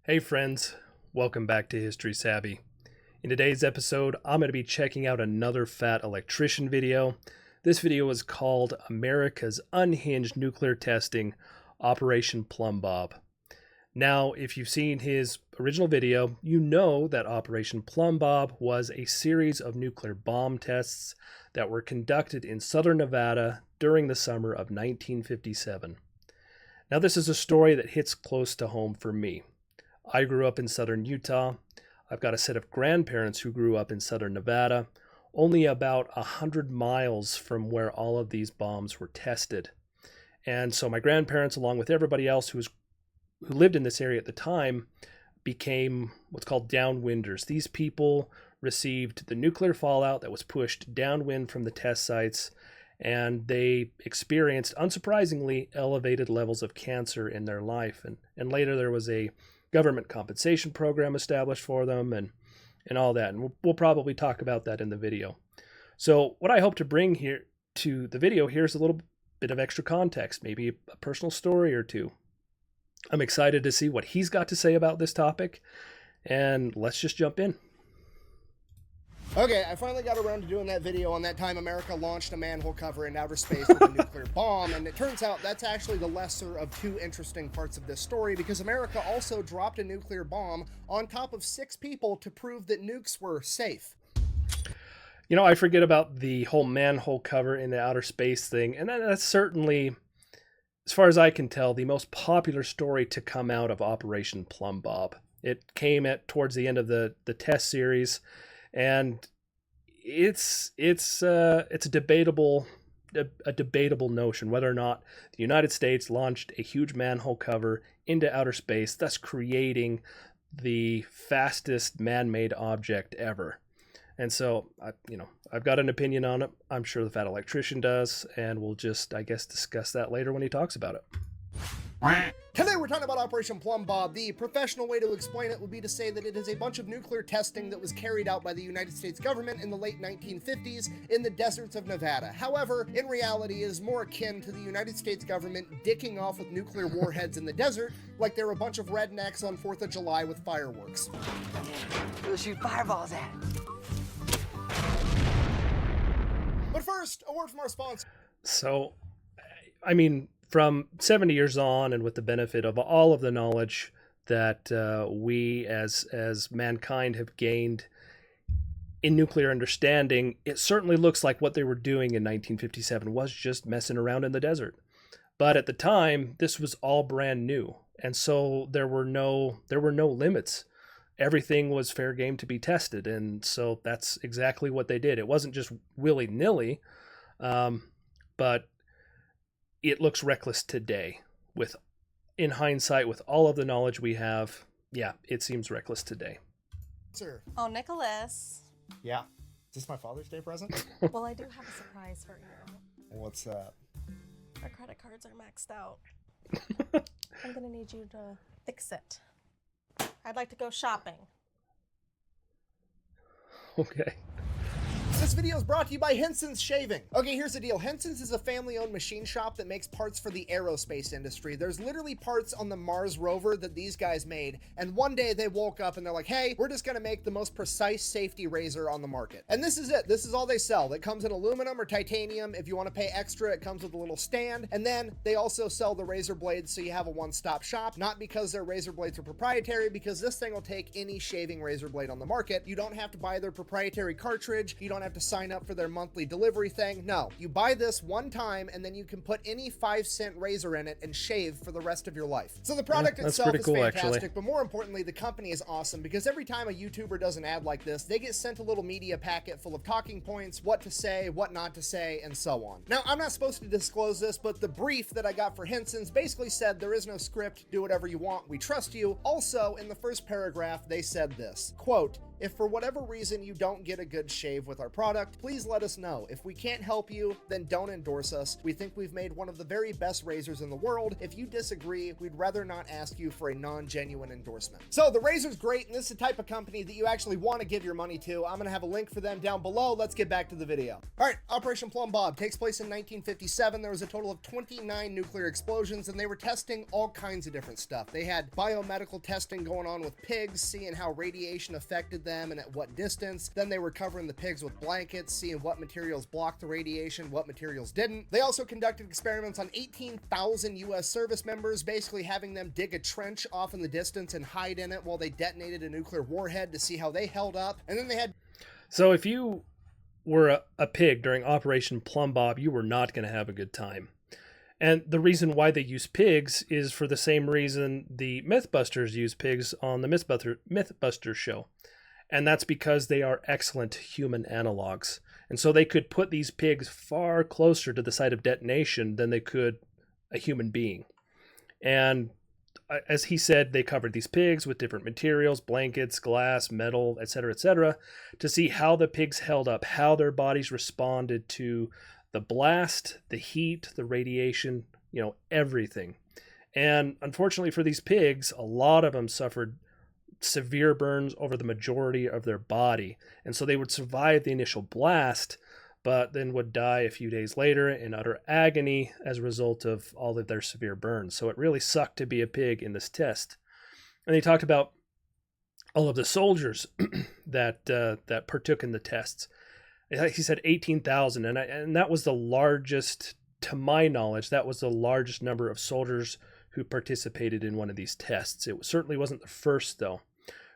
Hey friends, welcome back to History Savvy. In today's episode, I'm going to be checking out another fat electrician video. This video is called America's Unhinged Nuclear Testing, Operation Plumbbob. Now, if you've seen his original video, you know that Operation Plumbbob was a series of nuclear bomb tests that were conducted in southern Nevada during the summer of 1957. Now, this is a story that hits close to home for me. I grew up in southern Utah. I've got a set of grandparents who grew up in southern Nevada, only about 100 miles from where all of these bombs were tested. And so my grandparents, along with everybody else who lived in this area at the time, became what's called downwinders. These people received the nuclear fallout that was pushed downwind from the test sites, and they experienced, unsurprisingly, elevated levels of cancer in their life. And later there was a government compensation program established for them and all that. And we'll probably talk about that in the video. So what I hope to bring here to the video here is a little bit of extra context, maybe a personal story or two. I'm excited to see what he's got to say about this topic, and let's just jump in. Okay, I finally got around to doing that video on that time America launched a manhole cover in outer space with a nuclear bomb, and it turns out that's actually the lesser of two interesting parts of this story, because America also dropped a nuclear bomb on top of 6 people to prove that nukes were safe. You know, I forget about the whole manhole cover in the outer space thing, and that's certainly, as far as I can tell, the most popular story to come out of Operation Plumbbob. It came towards the end of the test series, and it's a debatable notion whether or not the United States launched a huge manhole cover into outer space, thus creating the fastest man-made object ever. And so, I've got an opinion on it. I'm sure the fat electrician does, and we'll just, I guess, discuss that later when he talks about it. Today we're talking about Operation Plumbbob. The professional way to explain it would be to say that it is a bunch of nuclear testing that was carried out by the United States government in the late 1950s in the deserts of Nevada. However, in reality, it is more akin to the United States government dicking off with nuclear warheads in the desert, like they're a bunch of rednecks on 4th of July with fireworks. We'll shoot fireballs at it. But first, a word from our sponsor. So, from 70 years on, and with the benefit of all of the knowledge that we as mankind have gained in nuclear understanding, it certainly looks like what they were doing in 1957 was just messing around in the desert. But at the time, this was all brand new, and so there were no limits. Everything was fair game to be tested, and so that's exactly what they did. It wasn't just willy-nilly, but it looks reckless today. In hindsight, with all of the knowledge we have, yeah, it seems reckless today. Sir. Oh, Nicholas. Yeah. Is this my Father's Day present? Well, I do have a surprise for you. What's that? Our credit cards are maxed out. I'm gonna need you to fix it. I'd like to go shopping. Okay. This video is brought to you by Henson's Shaving. Okay, here's the deal. Henson's is a family-owned machine shop that makes parts for the aerospace industry. There's literally parts on the Mars rover that these guys made, and one day they woke up and they're like, hey, we're just gonna make the most precise safety razor on the market. And this is it. This is all they sell. It comes in aluminum or titanium. If you want to pay extra, it comes with a little stand. And then they also sell the razor blades, so you have a one-stop shop. Not because their razor blades are proprietary, because this thing will take any shaving razor blade on the market. You don't have to buy their proprietary cartridge. You don't have to sign up for their monthly delivery thing. No, you buy this one time and then you can put any 5-cent razor in it and shave for the rest of your life. So the product itself is fantastic, actually. But more importantly, the company is awesome, because every time a YouTuber does an ad like this, they get sent a little media packet full of talking points, what to say, what not to say, and so on. Now, I'm not supposed to disclose this, but the brief that I got for Henson's basically said there is no script, do whatever you want, we trust you. Also, in the first paragraph, they said this, quote, If for whatever reason you don't get a good shave with our product, please let us know. If we can't help you, then don't endorse us. We think we've made one of the very best razors in the world. If you disagree, we'd rather not ask you for a non-genuine endorsement. So the razor's great, and this is the type of company that you actually want to give your money to. I'm gonna have a link for them down below. Let's get back to the video. All right, Operation Plumbbob takes place in 1957. There was a total of 29 nuclear explosions, and they were testing all kinds of different stuff. They had biomedical testing going on with pigs, seeing how radiation affected them and at what distance. Then they were covering the pigs with blankets, seeing what materials blocked the radiation, what materials didn't. They also conducted experiments on 18,000 US service members, basically having them dig a trench off in the distance and hide in it while they detonated a nuclear warhead to see how they held up. And then they had... So if you were a pig during Operation Plumbbob, you were not going to have a good time. And the reason why they use pigs is for the same reason the Mythbusters use pigs on the Mythbusters show. And that's because they are excellent human analogs. And so they could put these pigs far closer to the site of detonation than they could a human being. And as he said, they covered these pigs with different materials, blankets, glass, metal, etc., to see how the pigs held up, how their bodies responded to the blast, the heat, the radiation, everything. And unfortunately for these pigs, a lot of them suffered severe burns over the majority of their body. And so they would survive the initial blast, but then would die a few days later in utter agony as a result of all of their severe burns. So it really sucked to be a pig in this test. And they talked about all of the soldiers that partook in the tests. He said 18,000, and that was the largest, to my knowledge, that was the largest number of soldiers who participated in one of these tests. It certainly wasn't the first, though.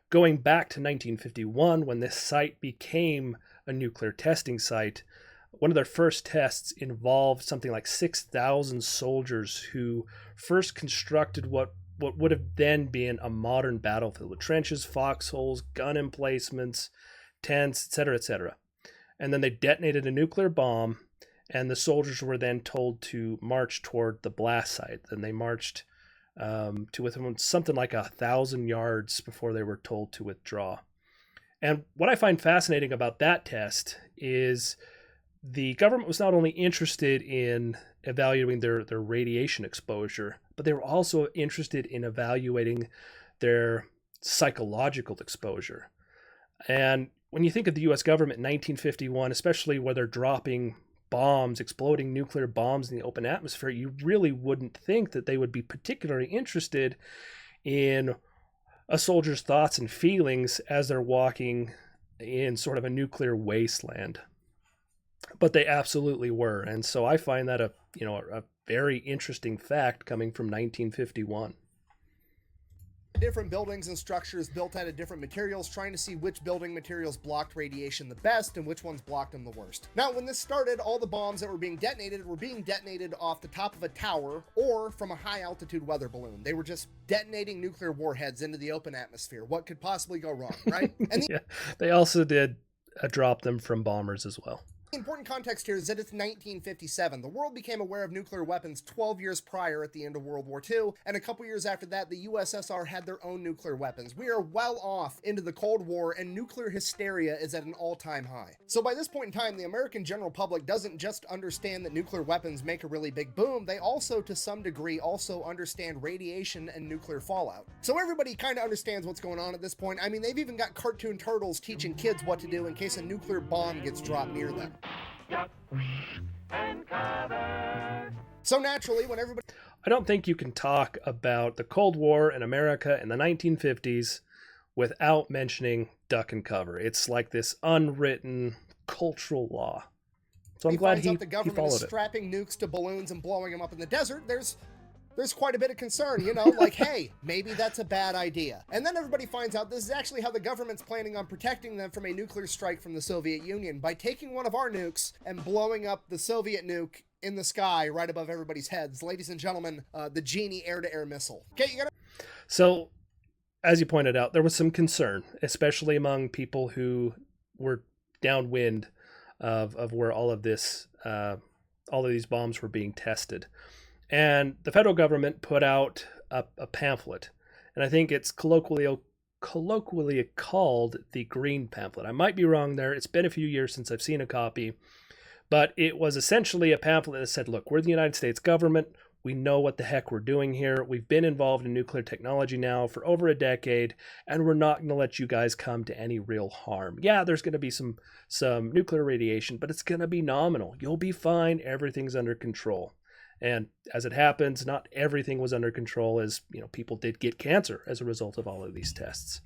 Going back to 1951, when this site became a nuclear testing site, one of their first tests involved something like 6,000 soldiers who first constructed what would have then been a modern battlefield with trenches, foxholes, gun emplacements, tents, etc. And then they detonated a nuclear bomb, and the soldiers were then told to march toward the blast site. Then they marched to within something like 1,000 yards before they were told to withdraw. And what I find fascinating about that test is the government was not only interested in evaluating their radiation exposure, but they were also interested in evaluating their psychological exposure. And when you think of the U.S. government in 1951, especially where they're dropping bombs, exploding nuclear bombs in the open atmosphere, you really wouldn't think that they would be particularly interested in a soldier's thoughts and feelings as they're walking in sort of a nuclear wasteland. But they absolutely were. And so I find that a very interesting fact coming from 1951. Different buildings and structures built out of different materials, trying to see which building materials blocked radiation the best and which ones blocked them the worst. Now, when this started, all the bombs that were being detonated off the top of a tower or from a high altitude weather balloon. They were just detonating nuclear warheads into the open atmosphere. What could possibly go wrong, right? And yeah, they also did drop them from bombers as well. The important context here is that it's 1957. The world became aware of nuclear weapons 12 years prior at the end of World War II, and a couple years after that, the USSR had their own nuclear weapons. We are well off into the Cold War, and nuclear hysteria is at an all-time high. So by this point in time, the American general public doesn't just understand that nuclear weapons make a really big boom, they also, to some degree, also understand radiation and nuclear fallout. So everybody kind of understands what's going on at this point. I mean, they've even got cartoon turtles teaching kids what to do in case a nuclear bomb gets dropped near them. So naturally, when everybody... I don't think you can talk about the Cold War in America in the 1950s without mentioning duck and cover. It's like this unwritten cultural law. So I'm glad he the government followed is strapping nukes to balloons and blowing them up in the desert. There's quite a bit of concern, like, hey, maybe that's a bad idea. And then everybody finds out this is actually how the government's planning on protecting them from a nuclear strike from the Soviet Union, by taking one of our nukes and blowing up the Soviet nuke in the sky right above everybody's heads. Ladies and gentlemen, the Genie air-to-air missile. Okay, you gotta... So, as you pointed out, there was some concern, especially among people who were downwind of where all of these bombs were being tested. And the federal government put out a pamphlet, and I think it's colloquially colloquially called the green pamphlet. I might be wrong there. It's been a few years since I've seen a copy, but it was essentially a pamphlet that said, look, we're the United States government. We know what the heck we're doing here. We've been involved in nuclear technology now for over a decade, and we're not going to let you guys come to any real harm. Yeah, there's going to be some nuclear radiation, but it's going to be nominal. You'll be fine. Everything's under control. And as it happens, not everything was under control, as people did get cancer as a result of all of these tests.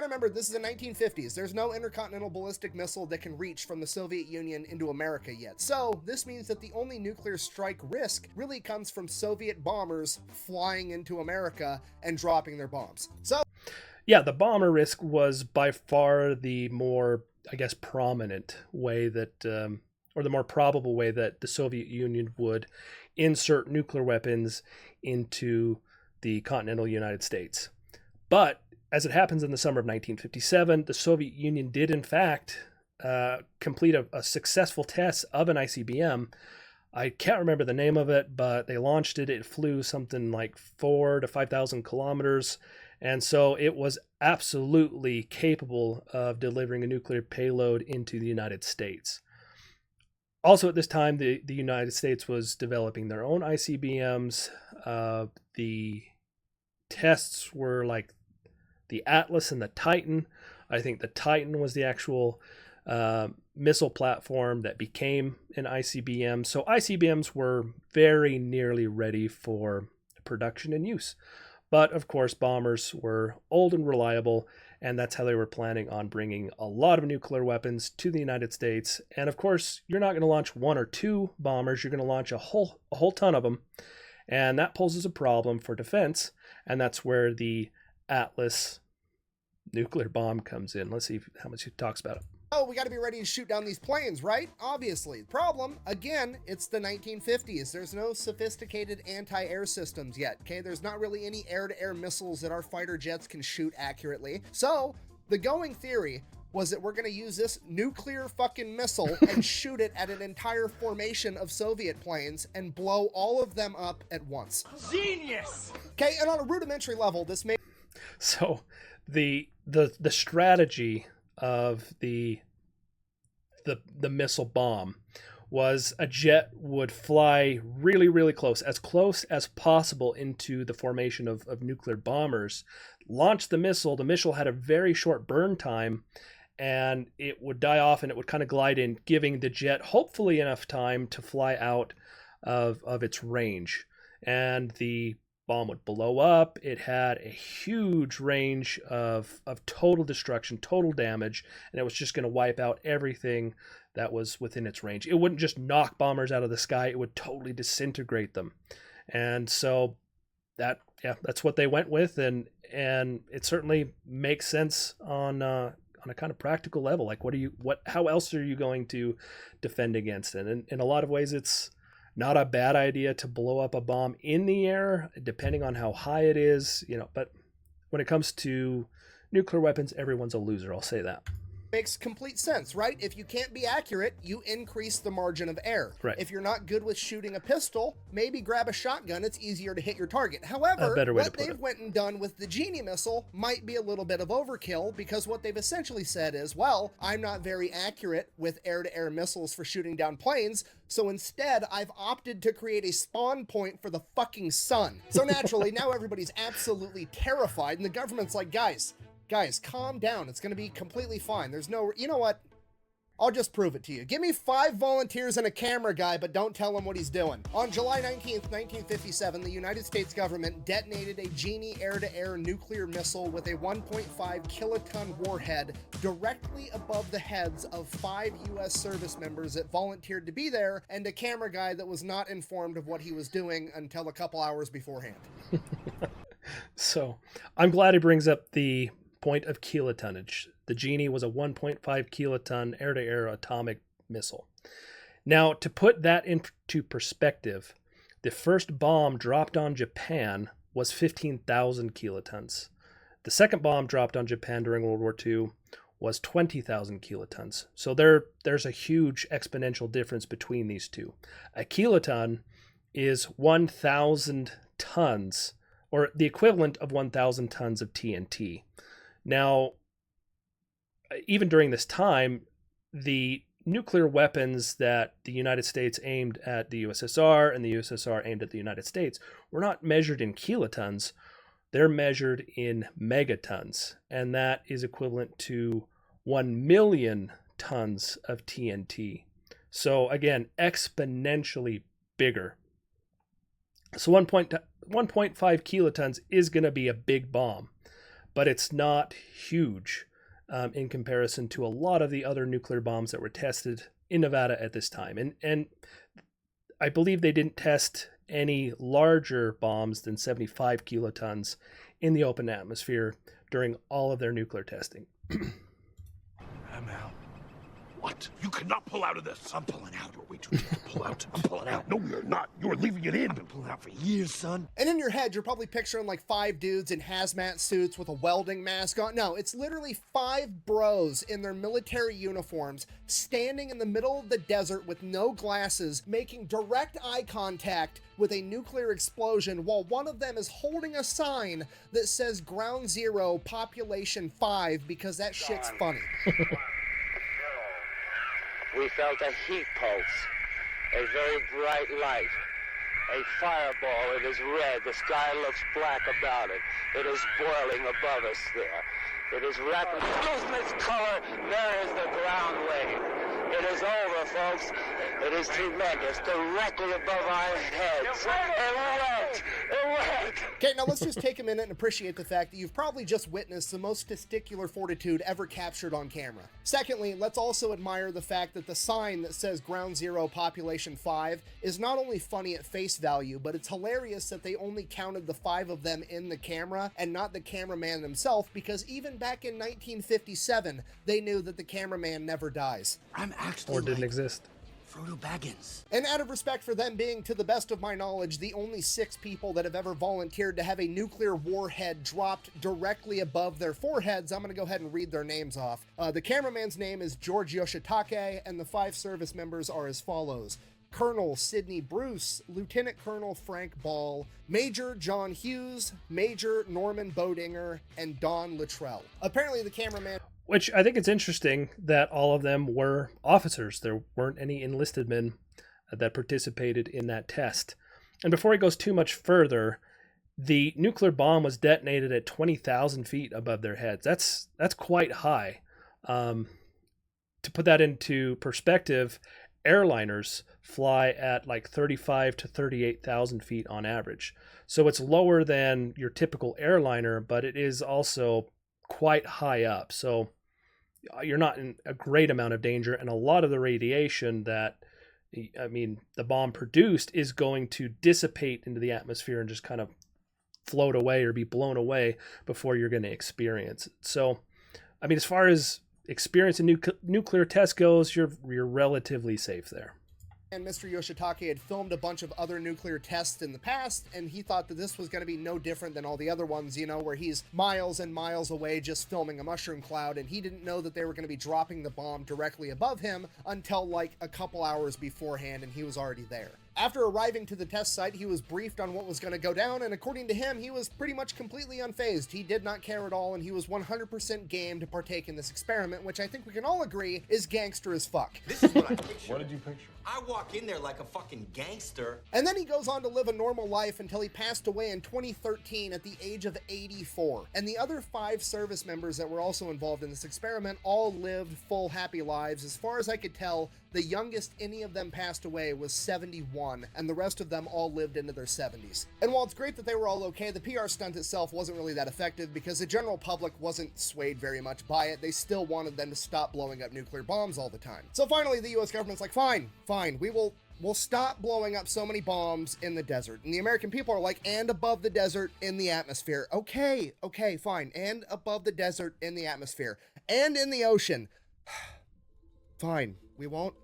Remember, this is the 1950s. There's no intercontinental ballistic missile that can reach from the Soviet Union into America yet. So this means that the only nuclear strike risk really comes from Soviet bombers flying into America and dropping their bombs. So yeah, the bomber risk was by far the more, I guess, prominent way that, or the more probable way that the Soviet Union would insert nuclear weapons into the continental United States. But as it happens in the summer of 1957, the Soviet Union did, in fact, complete a successful test of an ICBM. I can't remember the name of it, but they launched it. It flew something like 4,000 to 5,000 kilometers. And so it was absolutely capable of delivering a nuclear payload into the United States. Also at this time, the United States was developing their own ICBMs. The tests were like the Atlas and the Titan. I think the Titan was the actual missile platform that became an ICBM. So ICBMs were very nearly ready for production and use. But of course, bombers were old and reliable, and that's how they were planning on bringing a lot of nuclear weapons to the United States. And of course, you're not going to launch one or two bombers. You're going to launch a whole ton of them. And that poses a problem for defense. And that's where the Atlas nuclear bomb comes in. Let's see how much he talks about it. Oh, we got to be ready to shoot down these planes, right? Obviously. Problem, again, it's the 1950s. There's no sophisticated anti-air systems yet, okay? There's not really any air-to-air missiles that our fighter jets can shoot accurately. So, the going theory was that we're going to use this nuclear fucking missile and shoot it at an entire formation of Soviet planes and blow all of them up at once. Genius! Okay, and on a rudimentary level, this may... So, the strategy of the missile bomb was a jet would fly really, really close as possible into the formation of nuclear bombers, launch the missile. The missile had a very short burn time, and it would die off and it would kind of glide in, giving the jet hopefully enough time to fly out of its range. And the bomb would blow up. It had a huge range of total destruction, total damage, and it was just going to wipe out everything that was within its range. It wouldn't just knock bombers out of the sky, it would totally disintegrate them. And so that's what they went with, and it certainly makes sense on a kind of practical level. Like, how else are you going to defend against it? And in a lot of ways, it's not a bad idea to blow up a bomb in the air, depending on how high it is, but when it comes to nuclear weapons, everyone's a loser. I'll say that. Makes complete sense, right? If you can't be accurate, you increase the margin of error. Right. If you're not good with shooting a pistol, maybe grab a shotgun. It's easier to hit your target. However, what they've went and done with the Genie missile might be a little bit of overkill, because what they've essentially said is, well, I'm not very accurate with air-to-air missiles for shooting down planes, so instead I've opted to create a spawn point for the fucking sun. So naturally, now everybody's absolutely terrified, and the government's like, guys, calm down. It's going to be completely fine. There's no... You know what? I'll just prove it to you. Give me 5 volunteers and a camera guy, but don't tell him what he's doing. On July 19th, 1957, the United States government detonated a Genie air-to-air nuclear missile with a 1.5 kiloton warhead directly above the heads of 5 U.S. service members that volunteered to be there, and a camera guy that was not informed of what he was doing until a couple hours beforehand. So, I'm glad he brings up the point of kilotonnage. The Genie was a 1.5 kiloton air-to-air atomic missile. Now, to put that into perspective, the first bomb dropped on Japan was 15,000 kilotons. The second bomb dropped on Japan during World War II was 20,000 kilotons. So there's a huge exponential difference between these two. A kiloton is 1,000 tons or the equivalent of 1,000 tons of TNT. Now, even during this time, the nuclear weapons that the United States aimed at the USSR and the USSR aimed at the United States were not measured in kilotons. They're measured in megatons, and that is equivalent to 1 million tons of TNT. So again, exponentially bigger. So 1.5 kilotons is going to be a big bomb, but it's not huge in comparison to a lot of the other nuclear bombs that were tested in Nevada at this time. And I believe they didn't test any larger bombs than 75 kilotons in the open atmosphere during all of their nuclear testing. I'm out. What? You cannot pull out of this. I'm pulling out. You're way too late to pull out. I'm pulling out. No, you're not. You're leaving it in. I've been pulling out for years, son. And in your head, you're probably picturing like 5 dudes in hazmat suits with a welding mask on. No, it's literally 5 bros in their military uniforms standing in the middle of the desert with no glasses, making direct eye contact with a nuclear explosion while one of them is holding a sign that says Ground Zero, Population 5, because that shit's funny. We felt a heat pulse, a very bright light, a fireball. It is red. The sky looks black about it. It is boiling above us there. It is rapidly losing its color. There is the ground wave. It is over, folks. It is tremendous. Directly above our heads. It went. It went. Okay, now let's just take a minute and appreciate the fact that you've probably just witnessed the most testicular fortitude ever captured on camera. Secondly, let's also admire the fact that the sign that says Ground Zero, Population 5 is not only funny at face value, but it's hilarious that they only counted the 5 of them in the camera and not the cameraman himself, because even back in 1957, they knew that the cameraman never dies. I'm actually Or didn't exist. Frodo Baggins. And out of respect for them being, to the best of my knowledge, the only 6 people that have ever volunteered to have a nuclear warhead dropped directly above their foreheads, I'm going to go ahead and read their names off. The cameraman's name is George Yoshitake, and the 5 service members are as follows: Colonel Sidney Bruce, Lieutenant Colonel Frank Ball, Major John Hughes, Major Norman Bodinger, and Don Luttrell. Apparently the cameraman... Which I think it's interesting that all of them were officers. There weren't any enlisted men that participated in that test. And before he goes too much further, the nuclear bomb was detonated at 20,000 feet above their heads. That's quite high. To put that into perspective, airliners fly at like 35 to 38,000 feet on average. So it's lower than your typical airliner, but it is also quite high up. So you're not in a great amount of danger, and a lot of the radiation that the bomb produced is going to dissipate into the atmosphere and just kind of float away or be blown away before you're going to experience it. So as far as experience in nuclear test goes, you're relatively safe there. And Mr. Yoshitake had filmed a bunch of other nuclear tests in the past, and he thought that this was going to be no different than all the other ones, where he's miles and miles away just filming a mushroom cloud, and he didn't know that they were going to be dropping the bomb directly above him until like a couple hours beforehand, and he was already there. After arriving to the test site, he was briefed on what was going to go down, and according to him, he was pretty much completely unfazed. He did not care at all, and he was 100% game to partake in this experiment, which I think we can all agree is gangster as fuck. This is what I picture. What did you picture? I walk in there like a fucking gangster. And then he goes on to live a normal life until he passed away in 2013 at the age of 84. And the other 5 service members that were also involved in this experiment all lived full, happy lives. As far as I could tell, the youngest any of them passed away was 71, and the rest of them all lived into their 70s. And while it's great that they were all okay, the PR stunt itself wasn't really that effective because the general public wasn't swayed very much by it. They still wanted them to stop blowing up nuclear bombs all the time. So finally, the US government's like, fine, we'll stop blowing up so many bombs in the desert. And the American people are like, and above the desert in the atmosphere. Okay, fine. And above the desert in the atmosphere. And in the ocean. Fine. We won't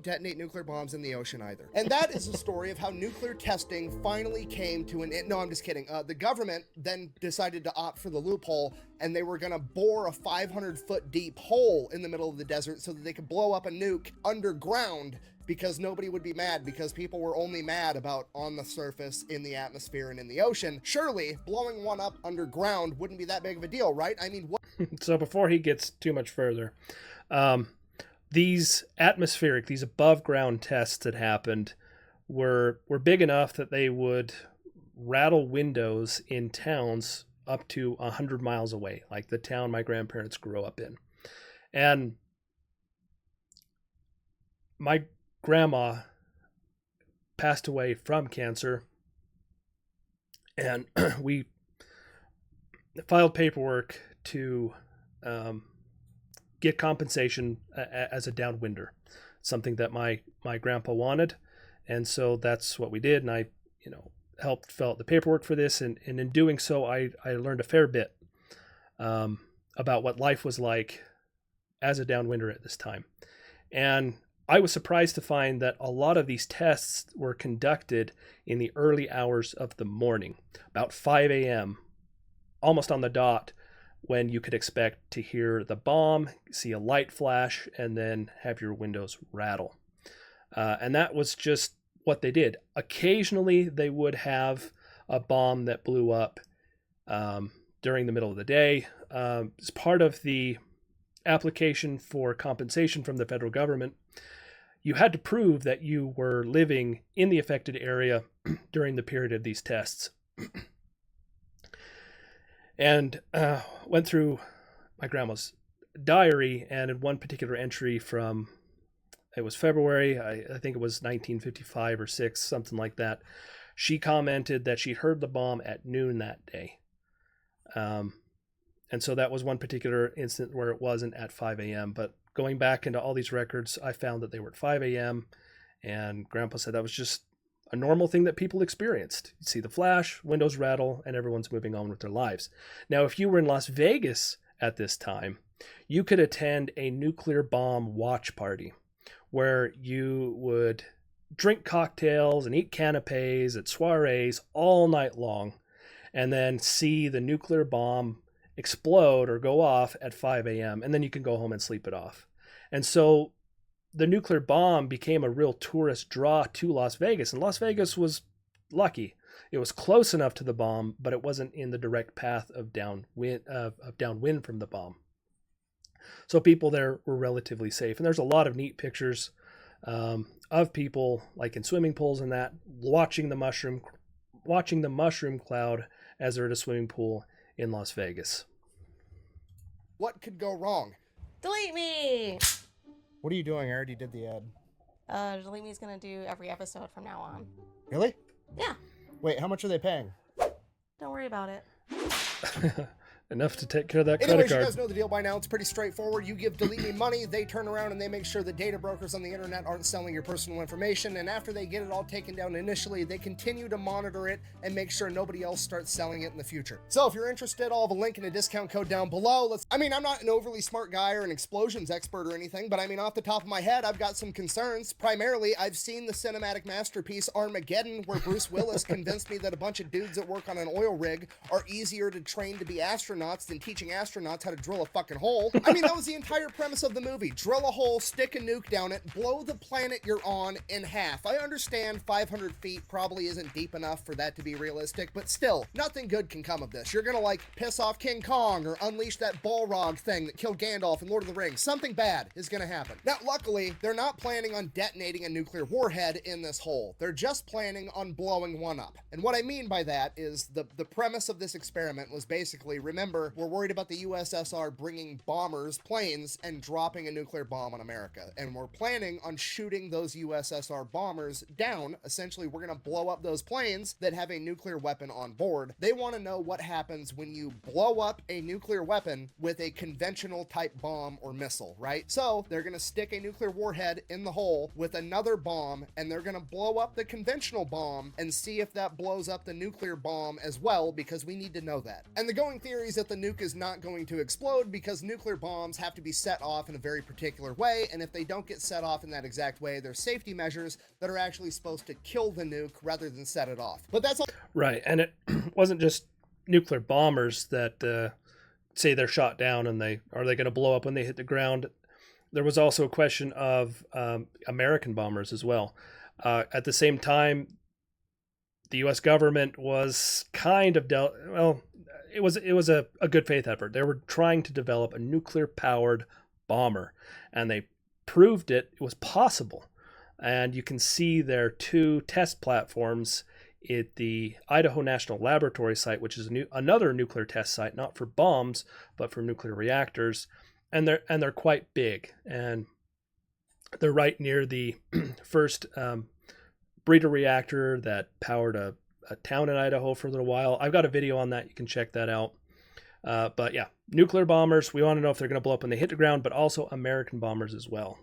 detonate nuclear bombs in the ocean either. And that is the story of how nuclear testing finally came to an end. No, I'm just kidding. The government then decided to opt for the loophole, and they were going to bore a 500-foot deep hole in the middle of the desert so that they could blow up a nuke underground because nobody would be mad, because people were only mad about on the surface, in the atmosphere, and in the ocean. Surely blowing one up underground wouldn't be that big of a deal, right? I mean, what? So before he gets too much further, these above ground tests that happened were big enough that they would rattle windows in towns up to 100 miles away, like the town my grandparents grew up in. And my grandma passed away from cancer, and we filed paperwork to get compensation as a downwinder, something that my grandpa wanted. And so that's what we did. And I, helped fill out the paperwork for this. And in doing so, I learned a fair bit about what life was like as a downwinder at this time. And I was surprised to find that a lot of these tests were conducted in the early hours of the morning, about 5 a.m., almost on the dot, when you could expect to hear the bomb, see a light flash, and then have your windows rattle. And that was just what they did. Occasionally, they would have a bomb that blew up during the middle of the day. As part of the application for compensation from the federal government, you had to prove that you were living in the affected area during the period of these tests. And went through my grandma's diary, and in one particular entry from, it was February, I think it was 1955 or 6, something like that, she commented that she heard the bomb at noon that day. And so that was one particular incident where it wasn't at 5 a.m. But going back into all these records, I found that they were at 5 a.m. And Grandpa said that was just a normal thing that people experienced. You see the flash, windows rattle, and everyone's moving on with their lives. Now, if you were in Las Vegas at this time, you could attend a nuclear bomb watch party where you would drink cocktails and eat canapes at soirees all night long, and then see the nuclear bomb explode or go off at 5 a.m. And then you can go home and sleep it off. And so the nuclear bomb became a real tourist draw to Las Vegas, and Las Vegas was lucky. It was close enough to the bomb, but it wasn't in the direct path of downwind from the bomb. So people there were relatively safe. And there's a lot of neat pictures of people, like in swimming pools and that, watching the mushroom cloud as they're at a swimming pool in Las Vegas. What could go wrong? Delete me! What are you doing? I already did the ad. Delete me is gonna do every episode from now on. Really? Yeah. Wait, how much are they paying? Don't worry about it. Enough to take care of that Anyways, credit card. you guys know the deal by now. It's pretty straightforward. You give Delete Me money, they turn around and they make sure the data brokers on the internet aren't selling your personal information, and after they get it all taken down initially, they continue to monitor it and make sure nobody else starts selling it in the future. So if you're interested, I'll have a link and a discount code down below. I'm not an overly smart guy or an explosions expert or anything, but off the top of my head, I've got some concerns. Primarily, I've seen the cinematic masterpiece Armageddon, where Bruce Willis convinced me that a bunch of dudes that work on an oil rig are easier to train to be astronauts than teaching astronauts how to drill a fucking hole. That was the entire premise of the movie. Drill a hole, stick a nuke down it, blow the planet you're on in half. I understand 500 feet probably isn't deep enough for that to be realistic, but still, nothing good can come of this. You're gonna piss off King Kong or unleash that Balrog thing that killed Gandalf in Lord of the Rings. Something bad is gonna happen. Now, luckily, they're not planning on detonating a nuclear warhead in this hole. They're just planning on blowing one up. And what I mean by that is the premise of this experiment was basically, remember, we're worried about the USSR bringing bombers, planes, and dropping a nuclear bomb on America. And we're planning on shooting those USSR bombers down. Essentially, we're going to blow up those planes that have a nuclear weapon on board. They want to know what happens when you blow up a nuclear weapon with a conventional type bomb or missile, right? So they're going to stick a nuclear warhead in the hole with another bomb, and they're going to blow up the conventional bomb and see if that blows up the nuclear bomb as well, because we need to know that. And the going theory is that the nuke is not going to explode because nuclear bombs have to be set off in a very particular way, and if they don't get set off in that exact way, there's safety measures that are actually supposed to kill the nuke rather than set it off. But that's all. Right, and it wasn't just nuclear bombers that say they're shot down and are they going to blow up when they hit the ground. there was also a question of American bombers as well. At the same time, the U.S. government was kind of it was a good faith effort. They were trying to develop a nuclear powered bomber, and they proved it was possible. And you can see their 2 test platforms at the Idaho National Laboratory site, which is another nuclear test site, not for bombs but for nuclear reactors, and they're quite big, and they're right near the first breeder reactor that powered a town in Idaho for a little while. I've got a video on that. You can check that out. But yeah, nuclear bombers, we want to know if they're going to blow up when they hit the ground, but also American bombers as well.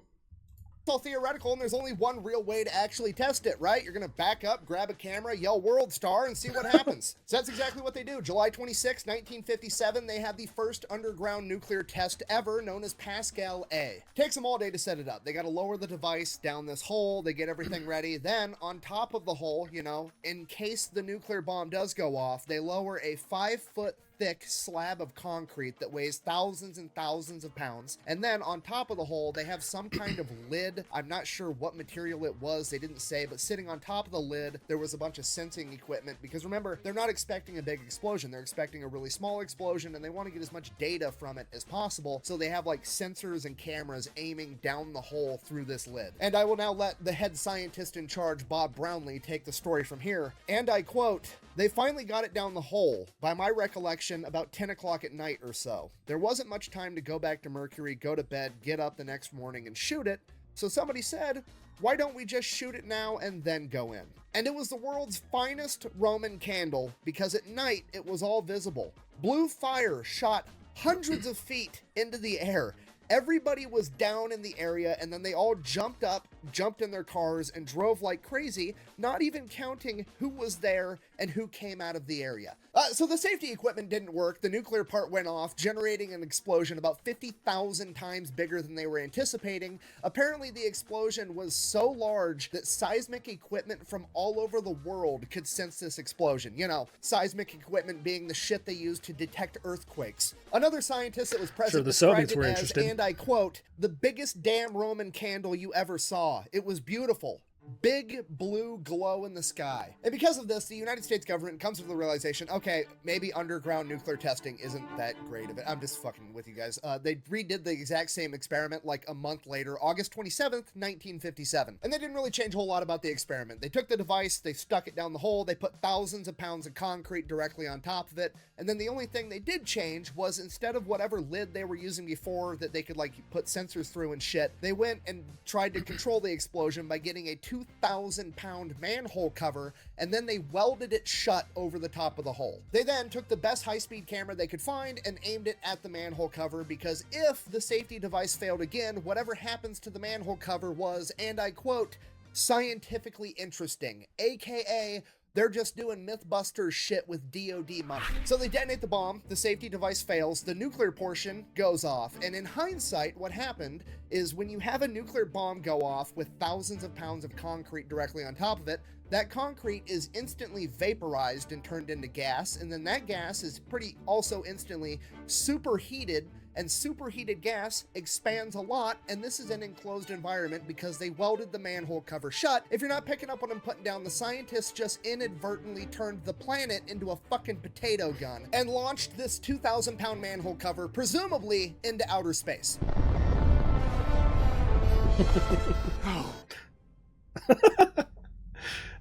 It's all theoretical, and there's only one real way to actually test it, right? You're going to back up, grab a camera, yell World Star, and see what happens. So that's exactly what they do. July 26, 1957, they have the first underground nuclear test ever, known as Pascal A. Takes them all day to set it up. They got to lower the device down this hole, they get everything ready. Then, on top of the hole, you know, in case the nuclear bomb does go off, they lower a 5-foot thick slab of concrete that weighs thousands and thousands of pounds. And then on top of the hole, they have some kind of lid. I'm not sure what material it was, they didn't say, but sitting on top of the lid, there was a bunch of sensing equipment, because remember, they're not expecting a big explosion. They're expecting a really small explosion, and they want to get as much data from it as possible. So they have like sensors and cameras aiming down the hole through this lid. And I will now let the head scientist in charge, Bob Brownlee, take the story from here. And I quote, "They finally got it down the hole, by my recollection, about 10 o'clock at night or so. There wasn't much time to go back to Mercury, go to bed, get up the next morning and shoot it. So somebody said, why don't we just shoot it now and then go in? And it was the world's finest Roman candle, because at night it was all visible. Blue fire shot hundreds of feet into the air. Everybody was down in the area, and then they all jumped up, jumped in their cars, and drove like crazy, not even counting who was there and who came out of the area." So the safety equipment didn't work. The nuclear part went off, generating an explosion about 50,000 times bigger than they were anticipating. Apparently, the explosion was so large that seismic equipment from all over the world could sense this explosion. You know, seismic equipment being the shit they use to detect earthquakes. Another scientist that was present The Soviets were described it interested. as, and I quote, "the biggest damn Roman candle you ever saw. It was beautiful. Big blue glow in the sky." And because of this, the United States government comes to the realization, okay, maybe underground nuclear testing isn't that great of it. I'm just fucking with you guys. They redid the exact same experiment like a month later, August 27th, 1957. And they didn't really change a whole lot about the experiment. They took the device, they stuck it down the hole, they put thousands of pounds of concrete directly on top of it, and then the only thing they did change was, instead of whatever lid they were using before that they could like put sensors through and shit, they went and tried to control the explosion by getting a 2,000-pound manhole cover, and then they welded it shut over the top of the hole. They then took the best high-speed camera they could find and aimed it at the manhole cover, because if the safety device failed again, whatever happens to the manhole cover was, and I quote, "scientifically interesting," aka they're just doing Mythbusters shit with DOD money. So they detonate the bomb, the safety device fails, the nuclear portion goes off, and in hindsight, what happened is when you have a nuclear bomb go off with thousands of pounds of concrete directly on top of it, that concrete is instantly vaporized and turned into gas, and then that gas is also instantly superheated, and superheated gas expands a lot, and this is an enclosed environment because they welded the manhole cover shut. If you're not picking up what I'm putting down, the scientists just inadvertently turned the planet into a fucking potato gun and launched this 2,000-pound manhole cover, presumably into outer space.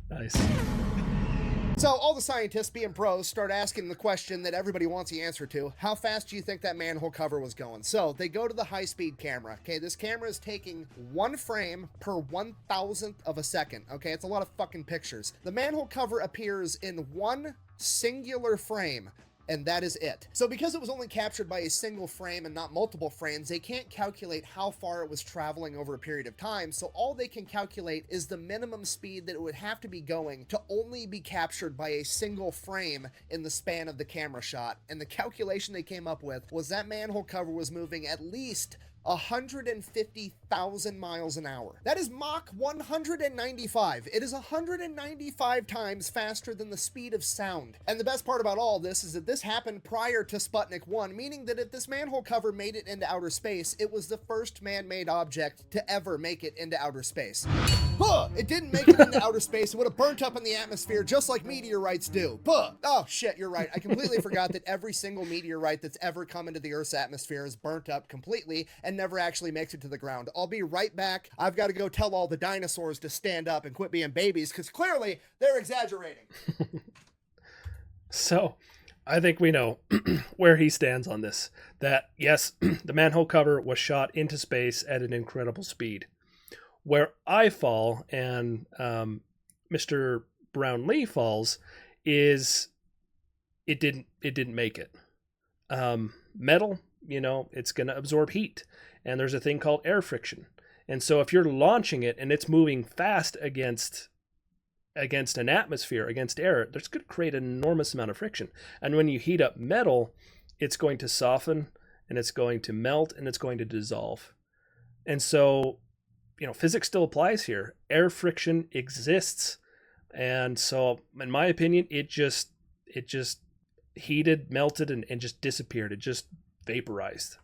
Nice. So all the scientists, being pros, start asking the question that everybody wants the answer to: how fast do you think that manhole cover was going? So they go to the high-speed camera. Okay, this camera is taking 1 frame per 1,000th of a second. Okay, it's a lot of fucking pictures. The manhole cover appears in 1 singular frame, and that is it. So because it was only captured by a single frame and not multiple frames, they can't calculate how far it was traveling over a period of time, so all they can calculate is the minimum speed that it would have to be going to only be captured by a single frame in the span of the camera shot. And the calculation they came up with was that manhole cover was moving at least 150,000 miles an hour. That is Mach 195. It is 195 times faster than the speed of sound. And the best part about all this is that this happened prior to Sputnik 1, meaning that if this manhole cover made it into outer space, it was the first man-made object to ever make it into outer space. It didn't make it into outer space. It would have burnt up in the atmosphere just like meteorites do. Oh shit, you're right. I completely forgot that every single meteorite that's ever come into the Earth's atmosphere is burnt up completely and never actually makes it to the ground. I'll be right back. I've got to go tell all the dinosaurs to stand up and quit being babies, because clearly they're exaggerating. So, I think we know where he stands on this. That, yes, the manhole cover was shot into space at an incredible speed. Where I fall and Mr. Brownlee falls is it didn't make it. Metal, it's going to absorb heat, and there's a thing called air friction. And so if you're launching it and it's moving fast against an atmosphere, against air, that's going to create an enormous amount of friction. And when you heat up metal, it's going to soften, and it's going to melt, and it's going to dissolve. And so physics still applies here. Air friction exists. And so, in my opinion, it just heated, melted, and just disappeared. It just vaporized.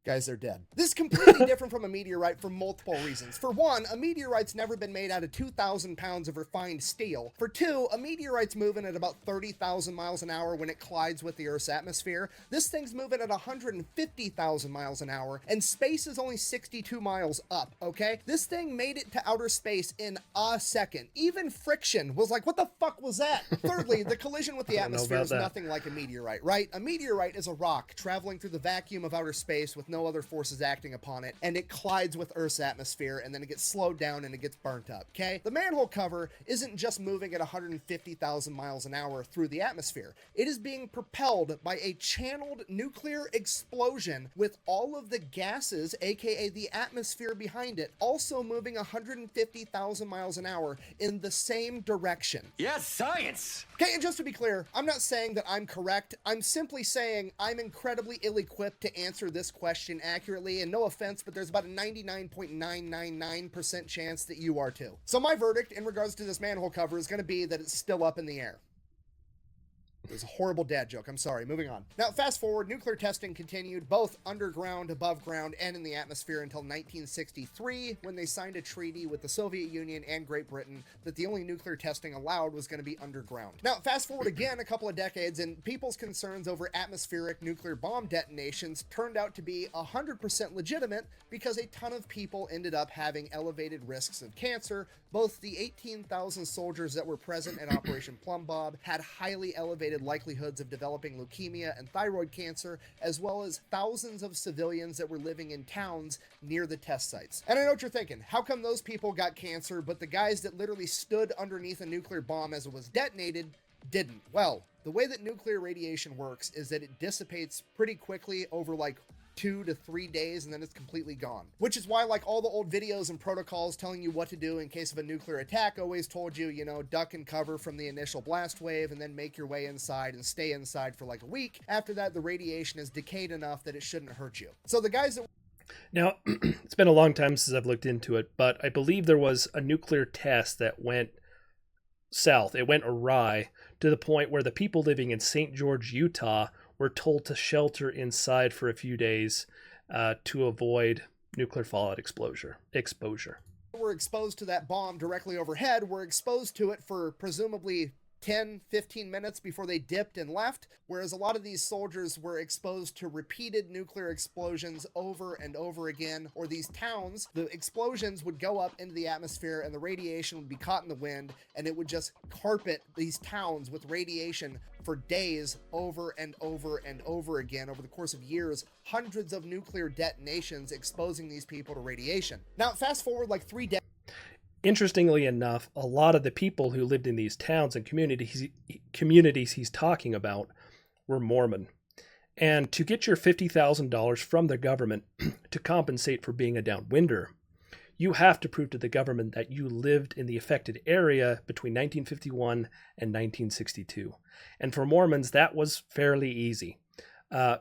Guys, they're dead. This is completely different from a meteorite for multiple reasons. For one, a meteorite's never been made out of 2,000 pounds of refined steel. For two, a meteorite's moving at about 30,000 miles an hour when it collides with the Earth's atmosphere. This thing's moving at 150,000 miles an hour, and space is only 62 miles up, okay? This thing made it to outer space in a second. Even friction was like, what the fuck was that? Thirdly, the collision with the atmosphere is nothing like a meteorite, right? A meteorite is a rock traveling through the vacuum of outer space with no other forces acting upon it, and it collides with Earth's atmosphere, and then it gets slowed down and it gets burnt up, okay? The manhole cover isn't just moving at 150,000 miles an hour through the atmosphere. It is being propelled by a channeled nuclear explosion with all of the gases, aka the atmosphere behind it, also moving 150,000 miles an hour in the same direction. Yes, science! Okay, and just to be clear, I'm not saying that I'm correct. I'm simply saying I'm incredibly ill-equipped to answer this question accurately, and no offense, but there's about a 99.999% chance that you are too. So my verdict in regards to this manhole cover is going to be that it's still up in the air. It was a horrible dad joke. I'm sorry. Moving on. Now, fast forward, nuclear testing continued both underground, above ground, and in the atmosphere until 1963, when they signed a treaty with the Soviet Union and Great Britain that the only nuclear testing allowed was going to be underground. Now, fast forward again a couple of decades, and people's concerns over atmospheric nuclear bomb detonations turned out to be 100% legitimate because a ton of people ended up having elevated risks of cancer. Both the 18,000 soldiers that were present in Operation Plumbbob had highly elevated likelihoods of developing leukemia and thyroid cancer, as well as thousands of civilians that were living in towns near the test sites. And I know what you're thinking, how come those people got cancer, but the guys that literally stood underneath a nuclear bomb as it was detonated didn't? Well, the way that nuclear radiation works is that it dissipates pretty quickly over like 2 to 3 days, and then it's completely gone. Which is why, like, all the old videos and protocols telling you what to do in case of a nuclear attack always told you, duck and cover from the initial blast wave and then make your way inside and stay inside for like a week. After that, the radiation is decayed enough that it shouldn't hurt you. So the guys that... Now, it's been a long time since I've looked into it, but I believe there was a nuclear test that went south. It went awry to the point where the people living in St. George, Utah were told to shelter inside for a few days to avoid nuclear fallout exposure. Were exposed to that bomb directly overhead were exposed to it for presumably 10-15 minutes before they dipped and left, whereas a lot of these soldiers were exposed to repeated nuclear explosions over and over again. Or these towns, the explosions would go up into the atmosphere and the radiation would be caught in the wind, and it would just carpet these towns with radiation for days over and over and over again over the course of years. Hundreds of nuclear detonations exposing these people to radiation. Now fast forward like 3 decades. Interestingly enough, a lot of the people who lived in these towns and communities he's talking about were Mormon. And to get your $50,000 from the government to compensate for being a downwinder, you have to prove to the government that you lived in the affected area between 1951 and 1962. And for Mormons, that was fairly easy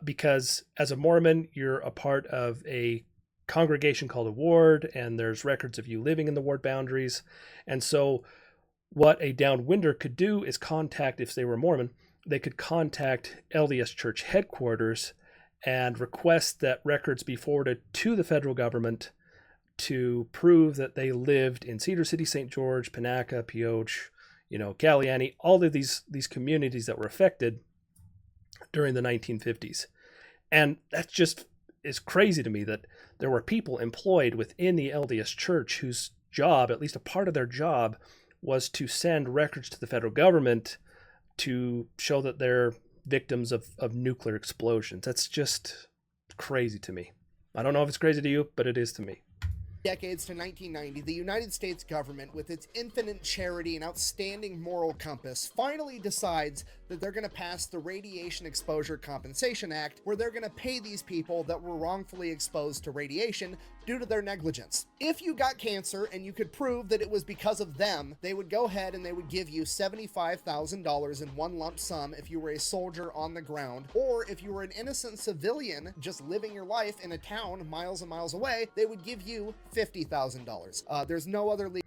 because as a Mormon, you're a part of a congregation called a ward, and there's records of you living in the ward boundaries. And so what a downwinder could do is contact, if they were Mormon, they could contact LDS Church headquarters and request that records be forwarded to the federal government to prove that they lived in Cedar City, St. George, Panaca, Pioche, Galliani, all of these communities that were affected during the 1950s. And that just is crazy to me that there were people employed within the LDS Church whose job, at least a part of their job, was to send records to the federal government to show that they're victims of nuclear explosions. That's just crazy to me. I don't know if it's crazy to you, but it is to me. Decades to 1990, the United States government, with its infinite charity and outstanding moral compass, finally decides that they're going to pass the Radiation Exposure Compensation Act, where they're going to pay these people that were wrongfully exposed to radiation due to their negligence. If you got cancer and you could prove that it was because of them, they would go ahead and they would give you $75,000 in one lump sum if you were a soldier on the ground, or if you were an innocent civilian just living your life in a town miles and miles away, they would give you $50,000. There's no other legal.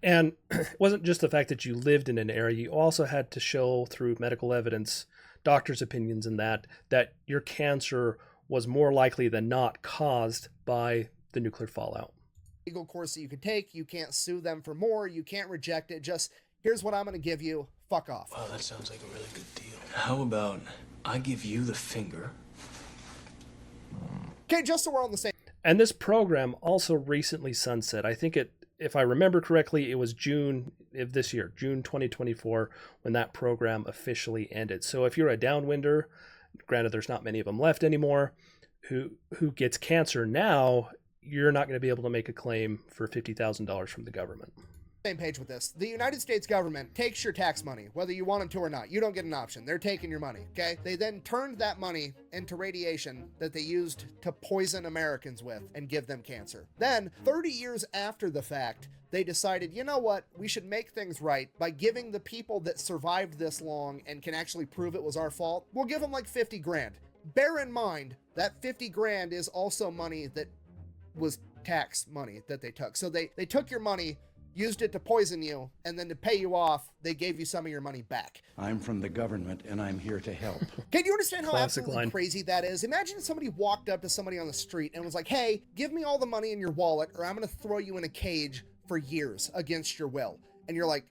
And it wasn't just the fact that you lived in an area, you also had to show through medical evidence, doctors' opinions and that your cancer was more likely than not caused by the nuclear fallout. Legal course that you could take. You can't sue them for more. You can't reject it. Just, here's what I'm going to give you. Fuck off. Wow, that sounds like a really good deal. How about I give you the finger? Okay, just so we're on the same. And this program also recently sunset. I think if I remember correctly, it was June of this year, June 2024, when that program officially ended. So if you're a downwinder, granted there's not many of them left anymore, who gets cancer now, you're not going to be able to make a claim for $50,000 from the government. Same page with this. The United States government takes your tax money, whether you want them to or not. You don't get an option. They're taking your money, okay? They then turned that money into radiation that they used to poison Americans with and give them cancer. Then, 30 years after the fact, they decided, you know what? We should make things right by giving the people that survived this long and can actually prove it was our fault, we'll give them like 50 grand. Bear in mind, that 50 grand is also money that was tax money that they took. So they took your money, used it to poison you, and then to pay you off, they gave you some of your money back. I'm from the government, and I'm here to help. Can you understand how Classic absolutely line. crazy that is? Imagine somebody walked up to somebody on the street and was like, hey, give me all the money in your wallet, or I'm going to throw you in a cage for years against your will. And you're like,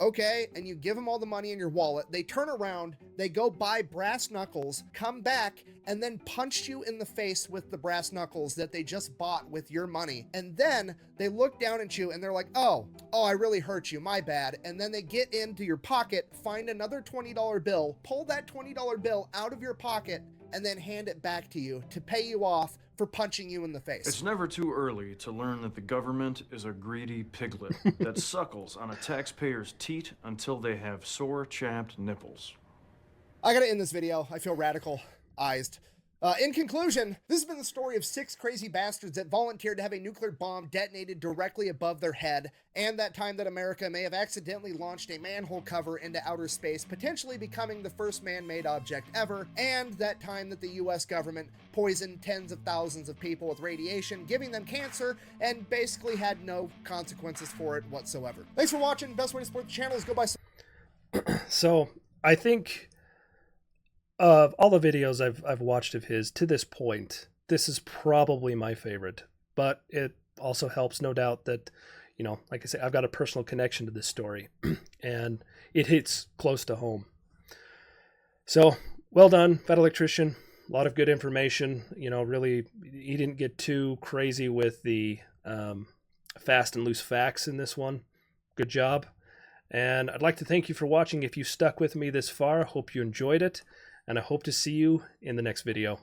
okay, and you give them all the money in your wallet. They turn around, they go buy brass knuckles, come back, and then punch you in the face with the brass knuckles that they just bought with your money. And then they look down at you and they're like, oh, I really hurt you, my bad. And then they get into your pocket, find another $20 bill, pull that $20 bill out of your pocket, and then hand it back to you to pay you off for punching you in the face. It's never too early to learn that the government is a greedy piglet that suckles on a taxpayer's teat until they have sore, chapped nipples. I gotta end this video. I feel radicalized. In conclusion, this has been the story of 6 crazy bastards that volunteered to have a nuclear bomb detonated directly above their head, and that time that America may have accidentally launched a manhole cover into outer space, potentially becoming the first man-made object ever, and that time that the US government poisoned tens of thousands of people with radiation, giving them cancer, and basically had no consequences for it whatsoever. Thanks for watching. Best way to support the channel is go buy some. So I think of all the videos I've watched of his to this point, this is probably my favorite. But it also helps, no doubt, that, like I say, I've got a personal connection to this story, and it hits close to home. So, well done, Fat Electrician. A lot of good information. Really, he didn't get too crazy with the fast and loose facts in this one. Good job. And I'd like to thank you for watching. If you stuck with me this far, I hope you enjoyed it. And I hope to see you in the next video.